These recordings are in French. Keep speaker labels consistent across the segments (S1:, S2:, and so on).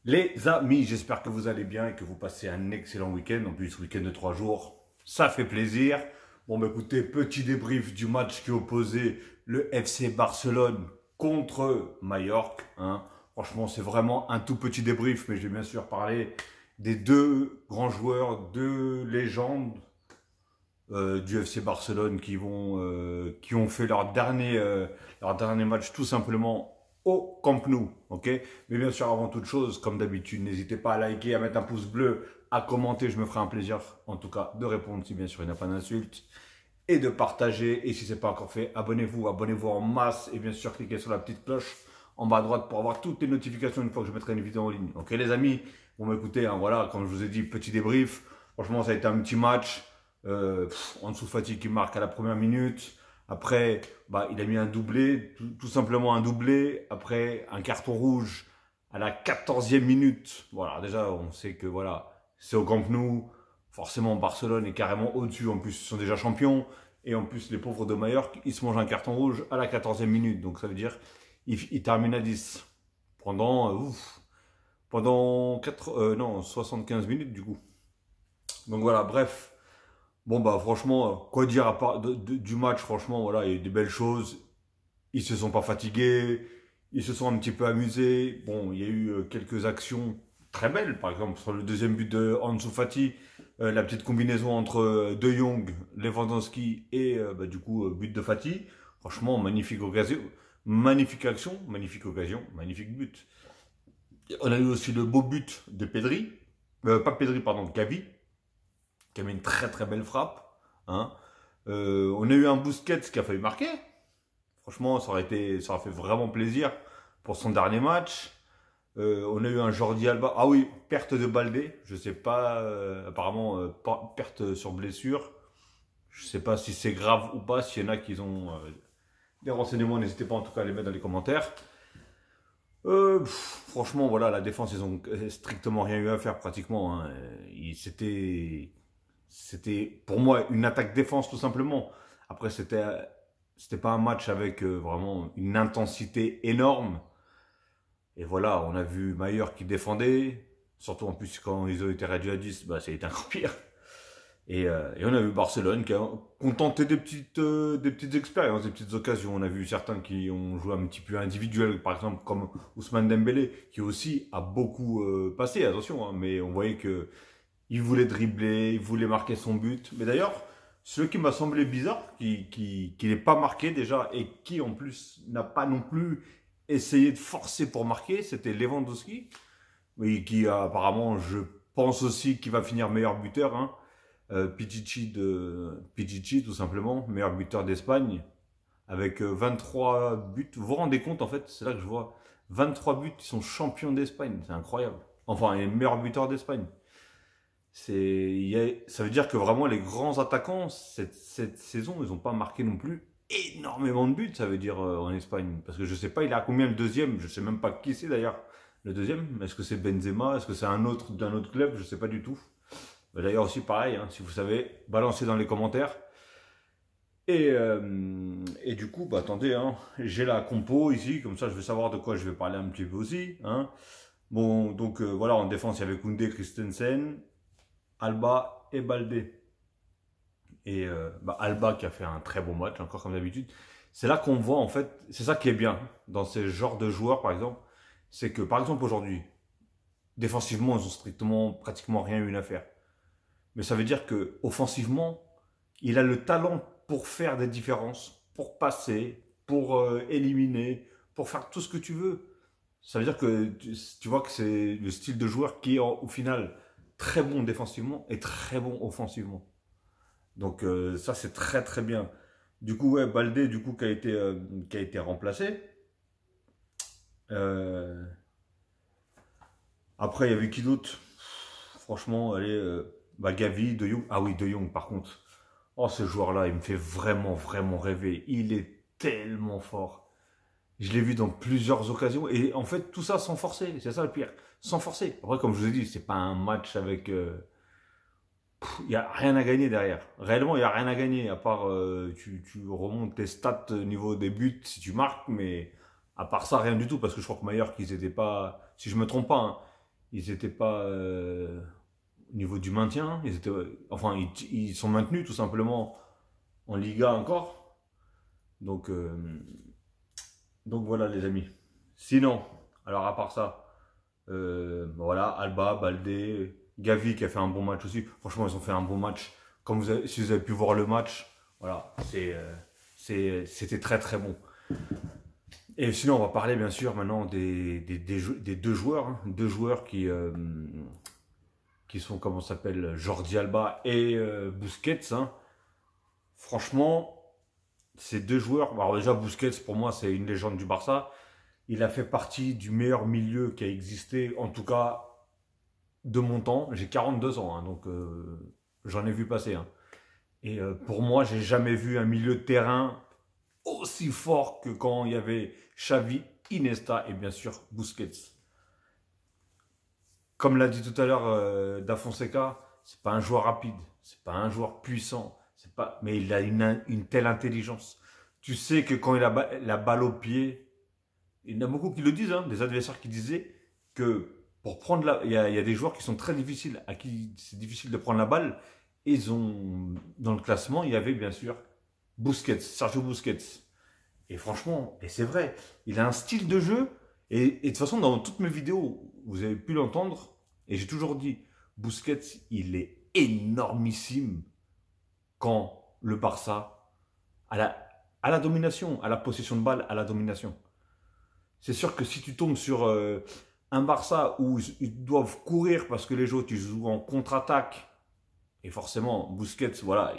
S1: Les amis, j'espère que vous allez bien et que vous passez un excellent week-end. En plus, week-end de 3 jours, ça fait plaisir. Bon, bah écoutez, petit débrief du match qui opposait le FC Barcelone contre Majorque. Franchement, c'est vraiment un tout petit débrief, mais je vais bien sûr parler des deux grands joueurs, deux légendes du FC Barcelone qui ont fait leur dernier match tout simplement au Camp Nou, ok. Mais bien sûr, avant toute chose, comme d'habitude, n'hésitez pas à liker, à mettre un pouce bleu, à commenter, je me ferai un plaisir, en tout cas, de répondre si bien sûr il n'y a pas d'insultes, et de partager, et si ce n'est pas encore fait, abonnez-vous en masse, et bien sûr, cliquez sur la petite cloche en bas à droite pour avoir toutes les notifications une fois que je mettrai une vidéo en ligne. Ok les amis, bon m'écoutez, voilà, comme je vous ai dit, petit débrief, franchement ça a été un petit match, Ansu Fati qui marque à la première minute. Après, il a mis un doublé, tout simplement un doublé. Après, un carton rouge à la 14e minute. Voilà, déjà, on sait que voilà, c'est au Camp Nou. Forcément, Barcelone est carrément au-dessus. En plus, ils sont déjà champions. Et en plus, les pauvres de Majorque, ils se mangent un carton rouge à la 14e minute. Donc, ça veut dire qu'ils terminent à 10. Pendant 75 minutes, du coup. Donc, voilà, bref. Bon franchement, quoi dire à part du match, franchement, voilà, il y a eu des belles choses. Ils se sont pas fatigués, ils se sont un petit peu amusés. Bon, il y a eu quelques actions très belles, par exemple sur le deuxième but de Ansu Fati, la petite combinaison entre De Jong, Lewandowski et du coup but de Fati. Franchement, magnifique occasion, magnifique action, magnifique occasion, magnifique but. On a eu aussi le beau but de Pedri, pas Pedri, pardon, de Gavi, qui a mis une très très belle frappe. On a eu un Busquets qui a failli marquer. Franchement, ça aurait fait vraiment plaisir pour son dernier match. On a eu un Jordi Alba. Ah oui, perte de Baldé. Je sais pas, apparemment, perte sur blessure. Je sais pas si c'est grave ou pas. S'il y en a qui ont des renseignements, n'hésitez pas en tout cas à les mettre dans les commentaires. Franchement, voilà, la défense, ils ont strictement rien eu à faire pratiquement. C'était pour moi une attaque-défense tout simplement. Après, c'était pas un match avec vraiment une intensité énorme. Et voilà, on a vu Mayer qui défendait. Surtout en plus quand ils ont été réduits à 10, ça a été encore pire. Et on a vu Barcelone qui a contenté des petites expériences, des petites occasions. On a vu certains qui ont joué un petit peu individuel, par exemple comme Ousmane Dembélé, qui aussi a beaucoup passé, attention, mais on voyait que il voulait dribbler, il voulait marquer son but. Mais d'ailleurs, ce qui m'a semblé bizarre, qu'il n'ait pas marqué déjà, et qui en plus n'a pas non plus essayé de forcer pour marquer, c'était Lewandowski. Oui, qui apparemment, je pense aussi qu'il va finir meilleur buteur. Pichichi tout simplement, meilleur buteur d'Espagne, avec 23 buts. Vous vous rendez compte en fait, c'est là que je vois 23 buts, ils sont champions d'Espagne, c'est incroyable. Enfin, les meilleurs buteurs d'Espagne. Ça veut dire que vraiment les grands attaquants, cette saison, ils n'ont pas marqué non plus énormément de buts, ça veut dire en Espagne. Parce que je sais pas, il a combien le deuxième, je sais même pas qui c'est d'ailleurs le deuxième. Est-ce que c'est Benzema, est-ce que c'est un autre d'un autre club, je sais pas du tout. D'ailleurs aussi pareil, si vous savez, balancez dans les commentaires. Et du coup, attendez, j'ai la compo ici, comme ça je vais savoir de quoi je vais parler un petit peu aussi. Bon, donc voilà, en défense, il y avait Koundé, Christensen, Alba et Baldé. Et Alba qui a fait un très bon match, encore comme d'habitude. C'est là qu'on voit en fait, c'est ça qui est bien dans ces genres de joueurs par exemple, c'est que par exemple aujourd'hui, défensivement, ils ont pratiquement rien eu à faire. Mais ça veut dire que offensivement, il a le talent pour faire des différences, pour passer, pour éliminer, pour faire tout ce que tu veux. Ça veut dire que tu vois que c'est le style de joueur qui est au final très bon défensivement et très bon offensivement. Donc ça c'est très très bien. Du coup ouais, Baldé du coup qui a été remplacé. Après il y avait qui d'autre? Franchement, allez, Gavi, De Jong. Ah oui, De Jong par contre. Oh ce joueur-là, il me fait vraiment vraiment rêver. Il est tellement fort. Je l'ai vu dans plusieurs occasions et en fait tout ça sans forcer, c'est ça le pire, sans forcer. Après comme je vous ai dit, c'est pas un match avec il n'y a rien à gagner derrière. Réellement, il n'y a rien à gagner, à part tu remontes tes stats au niveau des buts si tu marques, mais à part ça, rien du tout, parce que je crois que Mayer, qu'ils étaient pas, si je me trompe pas, ils n'étaient pas au niveau du maintien. Ils étaient, enfin, ils sont maintenus tout simplement en Liga encore. Donc, voilà les amis. Sinon, alors à part ça, voilà, Alba, Baldé, Gavi qui a fait un bon match aussi. Franchement, ils ont fait un bon match. Comme si vous avez pu voir le match, voilà, c'était très très bon. Et sinon, on va parler bien sûr maintenant des deux joueurs, hein, deux joueurs qui sont, comment ça s'appelle, Jordi Alba et Busquets. Hein. Franchement, ces deux joueurs, alors déjà Busquets pour moi c'est une légende du Barça. Il a fait partie du meilleur milieu qui a existé, en tout cas de mon temps. J'ai 42 ans, hein, donc j'en ai vu passer. Hein. Et pour moi, j'ai jamais vu un milieu de terrain aussi fort que quand il y avait Xavi, Iniesta et bien sûr Busquets. Comme l'a dit tout à l'heure Da Fonseca, c'est pas un joueur rapide, c'est pas un joueur puissant, mais il a une telle intelligence. Tu sais que quand il a la balle au pied, il y en a beaucoup qui le disent, hein, des adversaires qui disaient que pour prendre il y a des joueurs qui sont très difficiles, à qui c'est difficile de prendre la balle. Et dans le classement, il y avait bien sûr Busquets, Sergio Busquets. Et franchement, et c'est vrai, il a un style de jeu. Et de toute façon, dans toutes mes vidéos, vous avez pu l'entendre. Et j'ai toujours dit, Busquets, il est énormissime quand le Barça a la domination, à la possession de balle, à la domination. C'est sûr que si tu tombes sur un Barça où ils doivent courir parce que les autres, ils jouent en contre-attaque, et forcément, Busquets, voilà,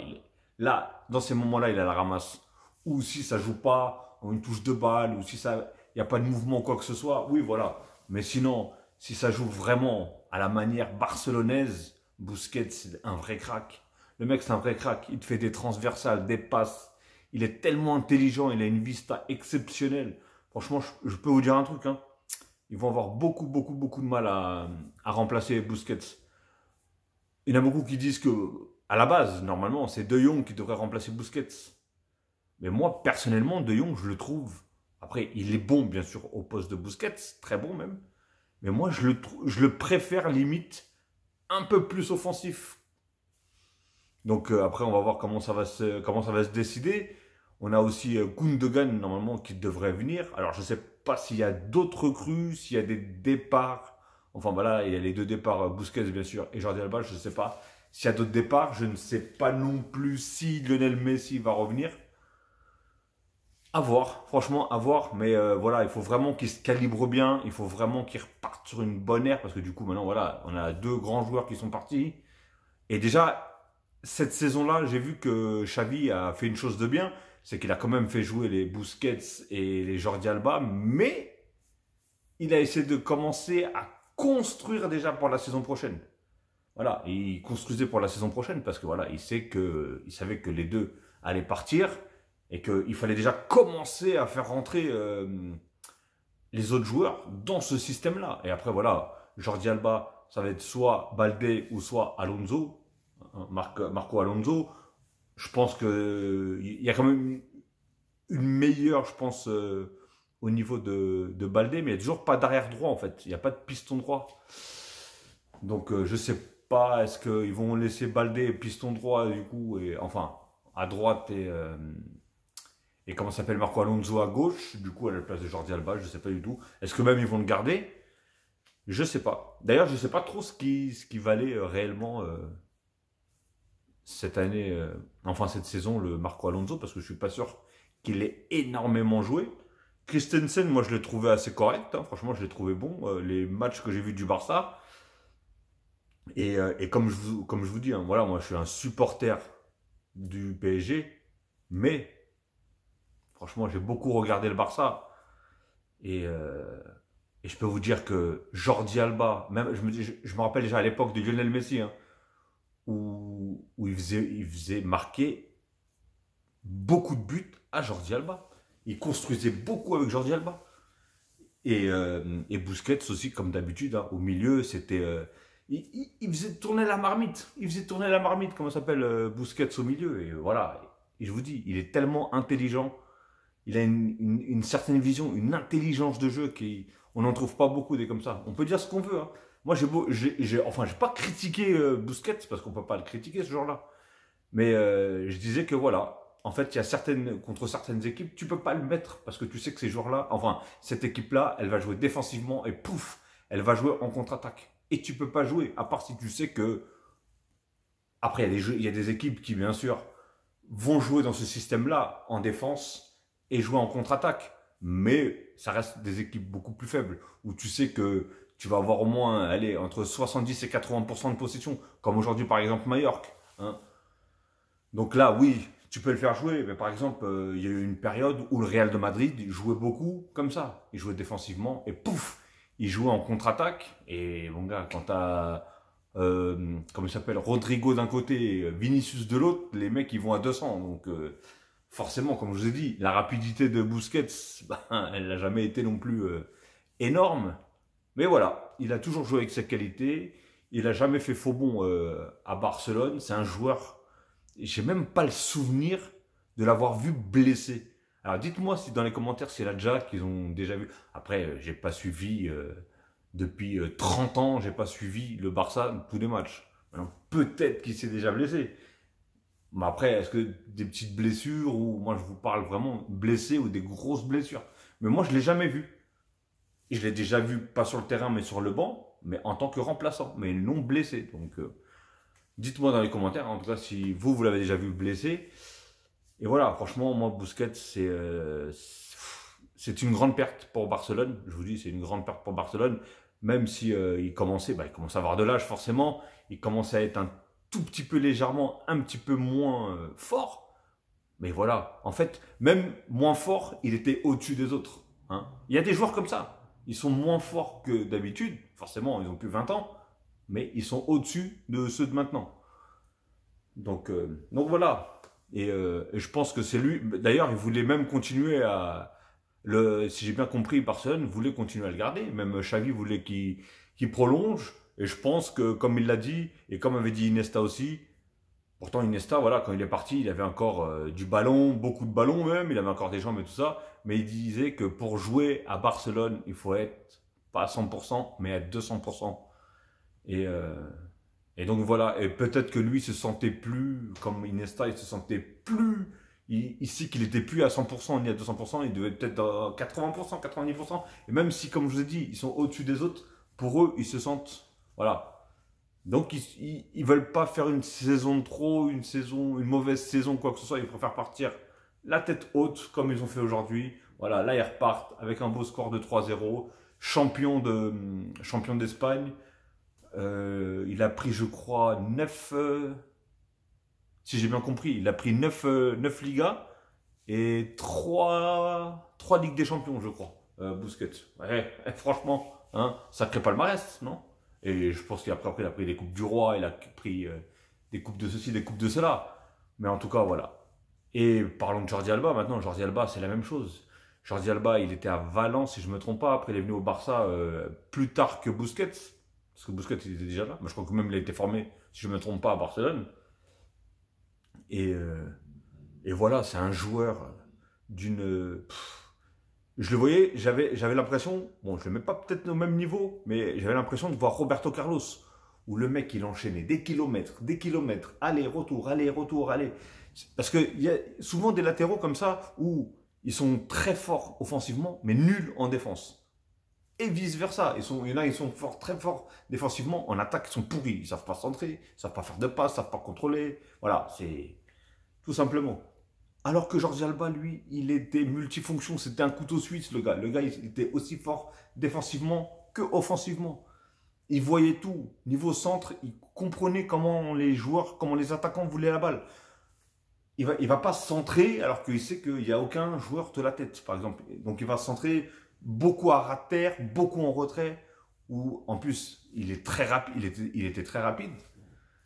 S1: là, dans ces moments-là, il a la ramasse. Ou si ça joue pas, on une touche de balle, ou si il n'y a pas de mouvement, quoi que ce soit, oui, voilà. Mais sinon, si ça joue vraiment à la manière barcelonaise, Busquets, c'est un vrai crack. Le mec, c'est un vrai crack. Il te fait des transversales, des passes. Il est tellement intelligent, il a une vista exceptionnelle. Franchement, je peux vous dire un truc, hein. Ils vont avoir beaucoup de mal à remplacer Busquets. Il y en a beaucoup qui disent que, à la base, normalement, c'est De Jong qui devrait remplacer Busquets. Mais moi, personnellement, De Jong, je le trouve. Après, il est bon, bien sûr, au poste de Busquets, très bon même. Mais moi, je le préfère limite un peu plus offensif. Donc après, on va voir comment ça va se décider. On a aussi Gundogan, normalement, qui devrait venir. Alors, je ne sais pas s'il y a d'autres recrues, s'il y a des départs. Enfin, voilà, il y a les deux départs, Busquets, bien sûr, et Jordi Alba, je ne sais pas. S'il y a d'autres départs, je ne sais pas non plus si Lionel Messi va revenir. À voir, franchement, à voir. Mais voilà, il faut vraiment qu'il se calibre bien. Il faut vraiment qu'il reparte sur une bonne ère. Parce que du coup, maintenant, voilà, on a deux grands joueurs qui sont partis. Et déjà, cette saison-là, j'ai vu que Xavi a fait une chose de bien. C'est qu'il a quand même fait jouer les Busquets et les Jordi Alba. Mais il a essayé de commencer à construire déjà pour la saison prochaine. Voilà, et il construisait pour la saison prochaine parce que voilà, il savait que les deux allaient partir et qu'il fallait déjà commencer à faire rentrer les autres joueurs dans ce système-là. Et après voilà, Jordi Alba, ça va être soit Baldé ou soit Alonso, hein, Marco Alonso. Je pense que il y a quand même une meilleure, je pense, au niveau de Baldé, mais il n'y a toujours pas d'arrière droit en fait. Il n'y a pas de piston droit. Donc je sais pas, est-ce qu'ils vont laisser Baldé piston droit du coup, et enfin à droite et comment s'appelle Marco Alonso à gauche, du coup à la place de Jordi Alba, je sais pas du tout. Est-ce que même ils vont le garder? Je sais pas. D'ailleurs, je sais pas trop ce qui valait réellement cette année, enfin cette saison, le Marco Alonso, parce que je suis pas sûr qu'il ait énormément joué. Christensen, moi je l'ai trouvé assez correct, hein. Franchement je l'ai trouvé bon. Les matchs que j'ai vus du Barça, et comme je vous dis, hein, voilà, moi je suis un supporter du PSG, mais franchement j'ai beaucoup regardé le Barça, et je peux vous dire que Jordi Alba, même je me rappelle déjà à l'époque de Lionel Messi, hein, où il faisait marquer beaucoup de buts à Jordi Alba. Il construisait beaucoup avec Jordi Alba. Et Busquets aussi, comme d'habitude, hein, au milieu, c'était... il faisait tourner la marmite. Il faisait tourner la marmite, comment ça s'appelle, Busquets au milieu. Et voilà. Et je vous dis, il est tellement intelligent. Il a une certaine vision, une intelligence de jeu On n'en trouve pas beaucoup des comme ça. On peut dire ce qu'on veut. Hein. Moi, j'ai pas critiqué Busquets parce qu'on peut pas le critiquer ce genre-là. Mais je disais que voilà, en fait, il y a contre certaines équipes, tu peux pas le mettre parce que tu sais que ces joueurs-là, enfin, cette équipe-là, elle va jouer défensivement et pouf, elle va jouer en contre-attaque. Et tu peux pas jouer, à part si tu sais que. Après, il y a des équipes qui, bien sûr, vont jouer dans ce système-là en défense et jouer en contre-attaque. Mais ça reste des équipes beaucoup plus faibles où tu sais que tu vas avoir au moins, allez, entre 70 et 80% de possession, comme aujourd'hui par exemple Mallorca. Hein. Donc là, oui, tu peux le faire jouer. Mais par exemple, il y a eu une période où le Real de Madrid jouait beaucoup comme ça. Il jouait défensivement et pouf, il jouait en contre-attaque. Et mon gars, quand t'as, comment il s'appelle, Rodrigo d'un côté, Vinicius de l'autre, les mecs ils vont à 200. Donc forcément, comme je vous ai dit, la rapidité de Busquets, ben, elle n'a jamais été non plus énorme. Mais voilà, il a toujours joué avec ses qualités. Il n'a jamais fait faux bond à Barcelone. C'est un joueur. J'ai même pas le souvenir de l'avoir vu blessé. Alors dites-moi si dans les commentaires s'il y en a déjà qu'ils ont déjà vu. Après, j'ai pas suivi depuis 30 ans, j'ai pas suivi le Barça tous les matchs. Alors peut-être qu'il s'est déjà blessé. Mais après, est-ce que des petites blessures ou moi je vous parle vraiment blessé ou des grosses blessures. Mais moi je l'ai jamais vu. Et je l'ai déjà vu pas sur le terrain mais sur le banc, mais en tant que remplaçant, mais non blessé. Donc dites-moi dans les commentaires, en tout cas, si vous l'avez déjà vu blessé. Et voilà, franchement, moi, Busquets, c'est une grande perte pour Barcelone. Je vous dis, c'est une grande perte pour Barcelone. Même si il commençait à avoir de l'âge, forcément. Il commençait à être un tout petit peu légèrement, un petit peu moins fort. Mais voilà, en fait, même moins fort, il était au-dessus des autres. Hein. Il y a des joueurs comme ça. Ils sont moins forts que d'habitude. Forcément, ils ont plus 20 ans. Mais ils sont au-dessus de ceux de maintenant. Donc voilà. Et je pense que c'est lui. D'ailleurs, il voulait même continuer à. Si j'ai bien compris, Barcelone voulait continuer à le garder. Même Xavi voulait qu'il prolonge. Et je pense que, comme il l'a dit, et comme avait dit Iniesta aussi, pourtant Iniesta, voilà, quand il est parti, il avait encore du ballon, beaucoup de ballons même, il avait encore des jambes et tout ça. Mais il disait que pour jouer à Barcelone, il faut être pas à 100%, mais à 200%. Et, euh, et donc voilà, et peut-être que lui se sentait plus, comme Iniesta, il se sentait plus, ici qu'il était plus à 100% ni à 200%, il devait peut-être à 80%, 90%. Et même si, comme je vous ai dit, ils sont au-dessus des autres, pour eux, ils se sentent, voilà. Donc ils veulent pas faire une saison de trop, une mauvaise saison, quoi que ce soit. Ils préfèrent partir la tête haute, comme ils ont fait aujourd'hui. Voilà, là ils repartent avec un beau score de 3-0, champion d'Espagne. Il a pris, je crois, 9, si j'ai bien compris, il a pris 9 Ligas et 3 Ligues des Champions, je crois, Busquets. Ouais, franchement, hein, sacré palmarès, non? Et je pense qu'après, il a pris des Coupes du Roi, il a pris des Coupes de ceci, des Coupes de cela. Mais en tout cas, voilà. Et parlons de Jordi Alba, maintenant, Jordi Alba, c'est la même chose. Jordi Alba, il était à Valence, si je ne me trompe pas. Après, il est venu au Barça plus tard que Busquets. Parce que Busquets, il était déjà là. Mais je crois que même il a été formé, si je ne me trompe pas, à Barcelone. Et, euh, et voilà, c'est un joueur d'une. Je le voyais, j'avais l'impression, bon, je le mets pas peut-être au même niveau, mais j'avais l'impression de voir Roberto Carlos, où le mec, il enchaînait des kilomètres, aller, retour, aller, retour, aller. Parce qu'il y a souvent des latéraux comme ça, où ils sont très forts offensivement, mais nuls en défense. Et vice-versa. Il y en a, ils sont forts, très forts défensivement, en attaque, ils sont pourris. Ils savent pas centrer, ils savent pas faire de passe, ils savent pas contrôler. Voilà, c'est tout simplement. Alors que Jordi Alba, lui, il était multifonction, c'était un couteau suisse, le gars. Le gars, il était aussi fort défensivement que offensivement. Il voyait tout. Niveau centre, il comprenait comment les joueurs, comment les attaquants voulaient la balle. Il va pas se centrer alors qu'il sait qu'il n'y a aucun joueur de la tête, par exemple. Donc il va se centrer beaucoup à ras de terre, beaucoup en retrait, ou en plus, il est très rapide, il était très rapide.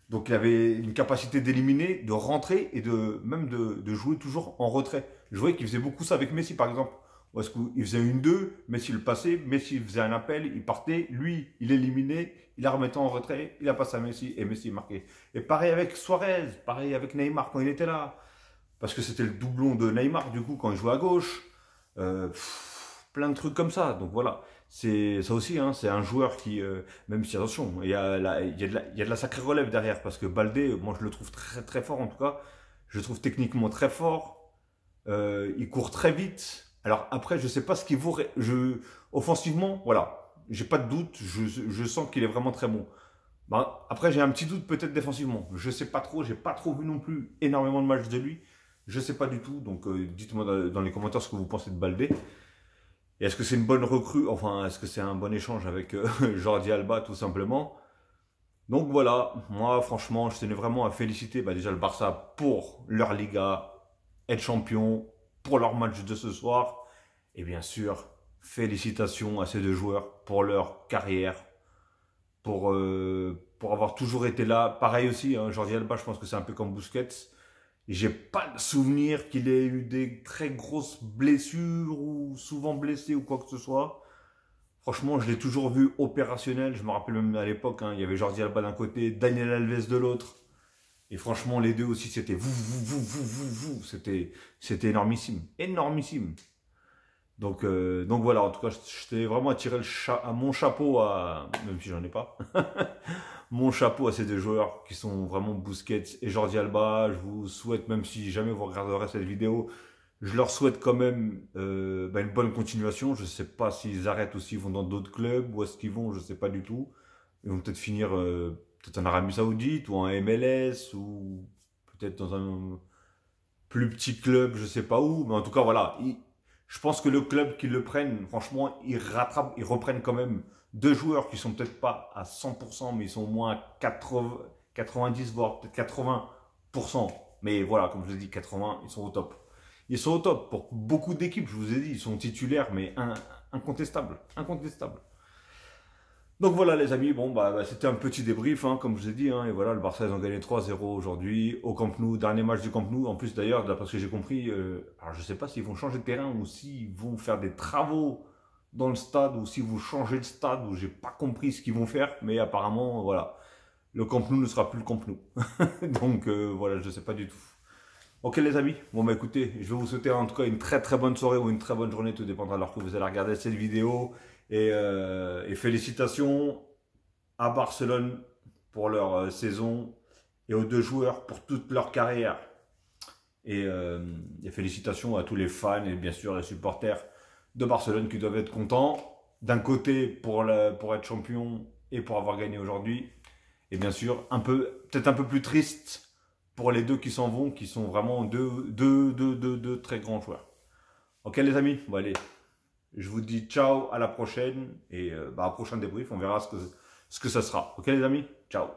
S1: Donc il avait une capacité d'éliminer, de rentrer et même de jouer toujours en retrait. Je voyais qu'il faisait beaucoup ça avec Messi par exemple. Où est-ce qu'il faisait une 2, Messi le passait, Messi faisait un appel, il partait, lui il éliminait, il la remettait en retrait, il a passé à Messi et Messi marquait. Et pareil avec Suarez, pareil avec Neymar quand il était là. Parce que c'était le doublon de Neymar du coup quand il jouait à gauche. Plein de trucs comme ça. Donc voilà, c'est ça aussi, hein, c'est un joueur qui, même si attention, il y a de la sacrée relève derrière, parce que Baldé, moi je le trouve très très fort en tout cas, je le trouve techniquement très fort, il court très vite. Alors après, je sais pas ce qu'il vaut, offensivement, voilà, j'ai pas de doute, je sens qu'il est vraiment très bon. Bah, après, j'ai un petit doute peut-être défensivement. Je sais pas trop, j'ai pas trop vu non plus énormément de matchs de lui. Je sais pas du tout, donc dites-moi dans les commentaires ce que vous pensez de Baldé. Et est-ce que c'est une bonne recrue, enfin, est-ce que c'est un bon échange avec Jordi Alba tout simplement. Donc voilà, moi franchement, je tenais vraiment à féliciter déjà le Barça pour leur Liga, être champion, pour leur match de ce soir. Et bien sûr, félicitations à ces deux joueurs pour leur carrière, pour avoir toujours été là. Pareil aussi, hein, Jordi Alba, je pense que c'est un peu comme Busquets. J'ai pas le souvenir qu'il ait eu des très grosses blessures ou souvent blessé ou quoi que ce soit. Franchement, je l'ai toujours vu opérationnel. Je me rappelle même à l'époque, hein, il y avait Jordi Alba d'un côté, Daniel Alves de l'autre. Et franchement, les deux aussi, c'était vous. C'était énormissime. Énormissime. Donc voilà, en tout cas, je t'ai vraiment attiré à mon chapeau, même si j'en ai pas, mon chapeau à ces deux joueurs qui sont vraiment Busquets et Jordi Alba. Je vous souhaite, même si jamais vous regarderez cette vidéo, je leur souhaite quand même une bonne continuation. Je ne sais pas s'ils arrêtent ou s'ils vont dans d'autres clubs, ou est-ce qu'ils vont, je ne sais pas du tout. Ils vont peut-être finir peut-être en Arabie Saoudite ou en MLS ou peut-être dans un plus petit club, je ne sais pas où. Mais en tout cas, voilà. Je pense que le club qui le prenne, franchement, ils reprennent quand même deux joueurs qui sont peut-être pas à 100%, mais ils sont au moins à 80, 90, voire peut-être 80%. Mais voilà, comme je vous ai dit, 80, ils sont au top. Ils sont au top pour beaucoup d'équipes, je vous ai dit, ils sont titulaires, mais incontestables. Incontestables. Donc voilà les amis, bon c'était un petit débrief, hein, comme je vous ai dit, hein, et voilà, le Barça ils ont gagné 3-0 aujourd'hui au Camp Nou, dernier match du Camp Nou, en plus d'ailleurs, d'après ce que j'ai compris, alors je sais pas s'ils vont changer de terrain ou s'ils vont faire des travaux dans le stade ou s'ils vont changer de stade, ou j'ai pas compris ce qu'ils vont faire, mais apparemment voilà, le Camp Nou ne sera plus le Camp Nou. Donc voilà, je sais pas du tout. Ok les amis, bon écoutez, je vais vous souhaiter en tout cas une très très bonne soirée ou une très bonne journée, tout dépendra de l'heure que vous allez regarder cette vidéo. Et félicitations à Barcelone pour leur saison et aux deux joueurs pour toute leur carrière. Et félicitations à tous les fans et bien sûr les supporters de Barcelone qui doivent être contents. D'un côté pour être champion et pour avoir gagné aujourd'hui. Et bien sûr, peut-être un peu plus triste pour les deux qui s'en vont, qui sont vraiment deux très grands joueurs. Ok les amis, bon allez, je vous dis ciao, à la prochaine, et à prochain débrief, on verra ce que ça sera. Ok les amis, ciao.